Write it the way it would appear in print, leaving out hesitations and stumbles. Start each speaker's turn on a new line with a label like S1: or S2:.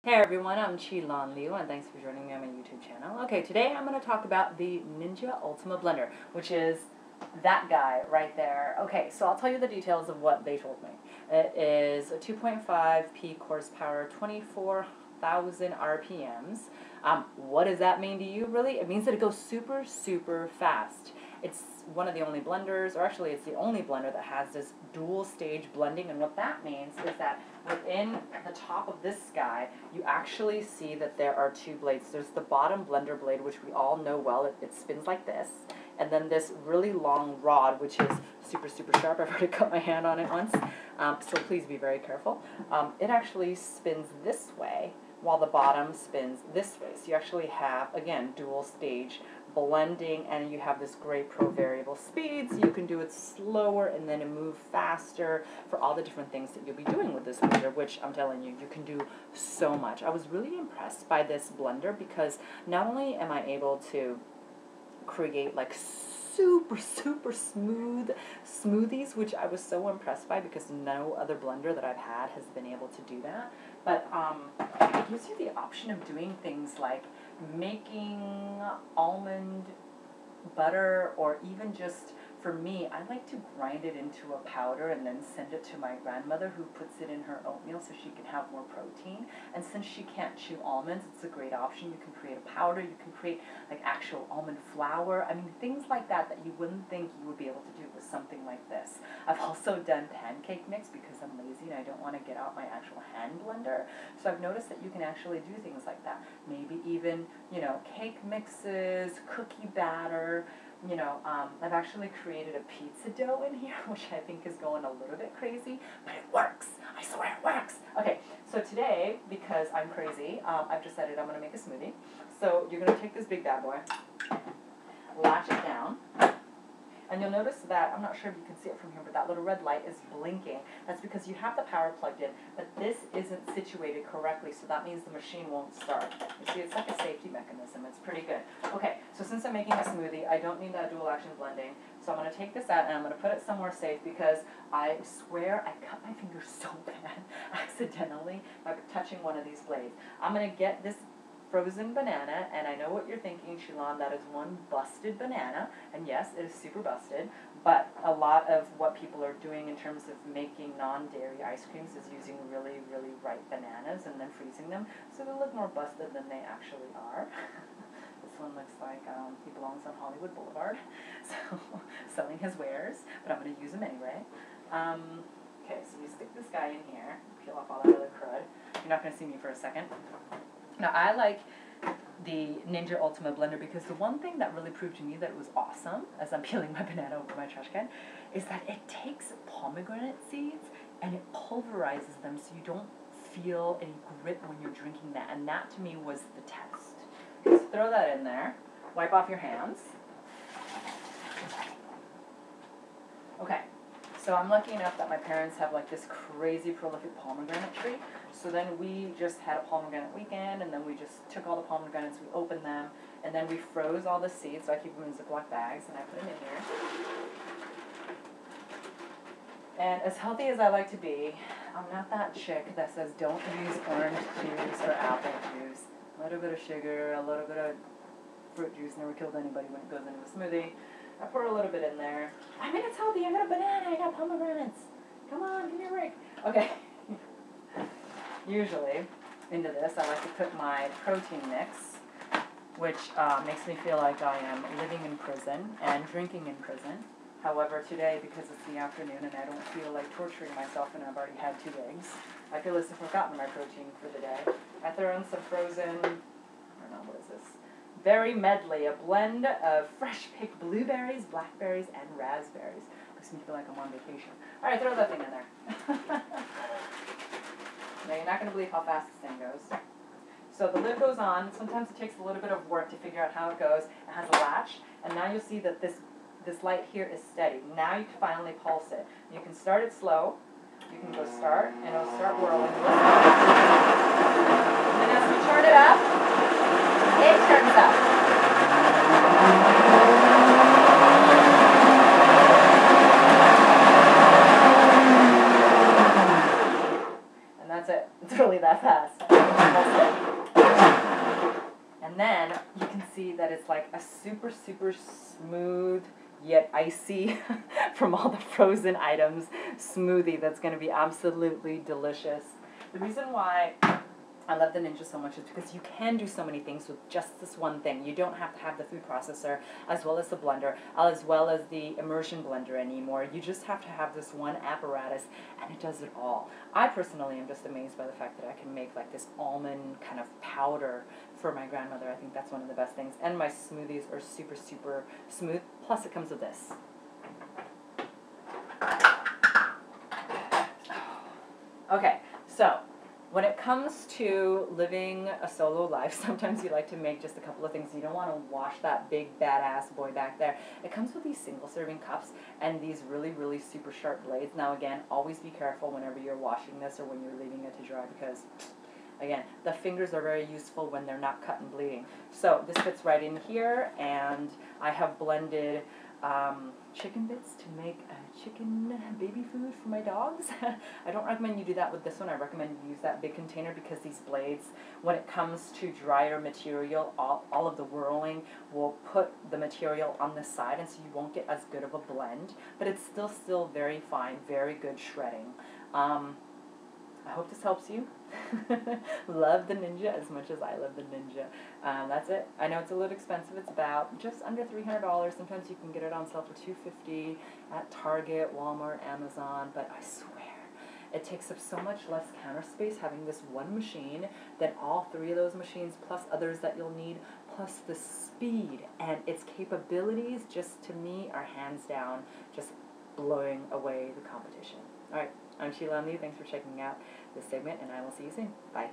S1: Hey everyone, I'm Chi-Lan Lieu and thanks for joining me on my YouTube channel. Okay, today I'm going to talk about the Ninja Ultima blender, which is that guy right there. Okay, so I'll tell you the details of what they told me. It is a 2.5 peak horsepower, 24,000 RPMs. What does that mean to you really? It means that it goes super, super fast. It's one of the only blenders, or actually it's the only blender that has this dual stage blending, and what that means is that within the top of this guy, you actually see that there are two blades. There's the bottom blender blade, which we all know well, it spins like this, and then this really long rod, which is super, super sharp. I've already cut my hand on it once, so please be very careful. It actually spins this way, while the bottom spins this way. So you actually have, again, dual stage blending, and you have this great pro variable speed, so you can do it slower and then move faster for all the different things that you'll be doing with this blender, which I'm telling you, you can do so much. I was really impressed by this blender because not only am I able to create like super, super smooth smoothies, which I was so impressed by because no other blender that I've had has been able to do that, but it gives you the option of doing things like making almond butter, or even just, for me, I like to grind it into a powder and then send it to my grandmother, who puts it in her oatmeal so she can have more protein. And since she can't chew almonds, it's a great option. You can create a powder, you can create like actual almond flour. I mean, things like that that you wouldn't think you would be able to do with something like this. I've also done pancake mix because I'm lazy and I don't want to get out my actual hand blender. So I've noticed that you can actually do things like that. Maybe even, you know, cake mixes, cookie batter. You know, I've actually created a pizza dough in here, which I think is going a little bit crazy, but it works. I swear it works. Okay, so today, because I'm crazy, I've decided I'm going to make a smoothie. So you're going to take this big bad boy, latch it down, and you'll notice that, I'm not sure if you can see it from here, but that little red light is blinking. That's because you have the power plugged in, but this isn't situated correctly, so that means the machine won't start. You see, it's like a safety mechanism. It's pretty good. Okay, so since I'm making a smoothie, I don't need that dual action blending, so I'm going to take this out and I'm going to put it somewhere safe, because I swear I cut my finger so bad accidentally by touching one of these blades. I'm going to get this frozen banana, and I know what you're thinking, Chi-Lan, that is one busted banana, and yes, it is super busted, but a lot of what people are doing in terms of making non-dairy ice creams is using really, really ripe bananas and then freezing them, so they look more busted than they actually are. This one looks like he belongs on Hollywood Boulevard, so selling his wares, but I'm going to use them anyway. Okay, so you stick this guy in here, peel off all that other crud. You're not going to see me for a second. Now, I like the Ninja Ultima blender because the one thing that really proved to me that it was awesome, as I'm peeling my banana over my trash can, is that it takes pomegranate seeds and it pulverizes them so you don't feel any grit when you're drinking that. And that, to me, was the test. So throw that in there. Wipe off your hands. Okay. So I'm lucky enough that my parents have like this crazy prolific pomegranate tree. So then we just had a pomegranate weekend, and then we just took all the pomegranates, we opened them, and then we froze all the seeds, so I keep them in Ziploc bags, and I put them in here. And as healthy as I like to be, I'm not that chick that says don't use orange juice or apple juice. A little bit of sugar, a little bit of fruit juice never kills anybody when it goes into a smoothie. I pour a little bit in there. I mean, it's healthy. I got a banana. I got pomegranates. Come on, give me a break. Okay. Usually, into this, I like to put my protein mix, which makes me feel like I am living in prison and drinking in prison. However, today, because it's the afternoon and I don't feel like torturing myself and I've already had 2 eggs, I feel as if I've gotten my protein for the day. I throw in some frozen, I don't know, what is this? Berry medley, a blend of fresh picked blueberries, blackberries, and raspberries. Makes me feel like I'm on vacation. All right, throw that thing in there. Now, you're not going to believe how fast this thing goes. So the lid goes on. Sometimes it takes a little bit of work to figure out how it goes. It has a latch, and now you'll see that this light here is steady. Now you can finally pulse it. You can start it slow. You can go start, and it'll start whirling. And then as we turn it up, it turns up. And that's it. It's really that fast. And then you can see that it's like a super, super smooth yet icy from all the frozen items smoothie that's going to be absolutely delicious. The reason why I love the Ninja so much is because you can do so many things with just this one thing. You don't have to have the food processor as well as the blender, as well as the immersion blender anymore. You just have to have this one apparatus and it does it all. I personally am just amazed by the fact that I can make like this almond kind of powder for my grandmother. I think that's one of the best things. And my smoothies are super, super smooth. Plus it comes with this. Okay, so when it comes to living a solo life, sometimes you like to make just a couple of things. You don't want to wash that big badass boy back there. It comes with these single serving cups and these really, really super sharp blades. Now again, always be careful whenever you're washing this or when you're leaving it to dry because, again, the fingers are very useful when they're not cut and bleeding. So this fits right in here, and I have blended chicken bits to make chicken baby food for my dogs. I don't recommend you do that with this one. I recommend you use that big container because these blades, when it comes to drier material, all of the whirling will put the material on the side, and so you won't get as good of a blend, but it's still very fine, very good shredding. I hope this helps you. Love the Ninja as much as I love the Ninja. That's it. I know it's a little expensive. It's about just under $300. Sometimes you can get it on sale for $250 at Target, Walmart, Amazon, but I swear it takes up so much less counter space having this one machine than all three of those machines plus others that you'll need, plus the speed and its capabilities just to me are hands down just blowing away the competition. All right, I'm Chi-Lan Lieu. Thanks for checking out this segment, and I will see you soon. Bye.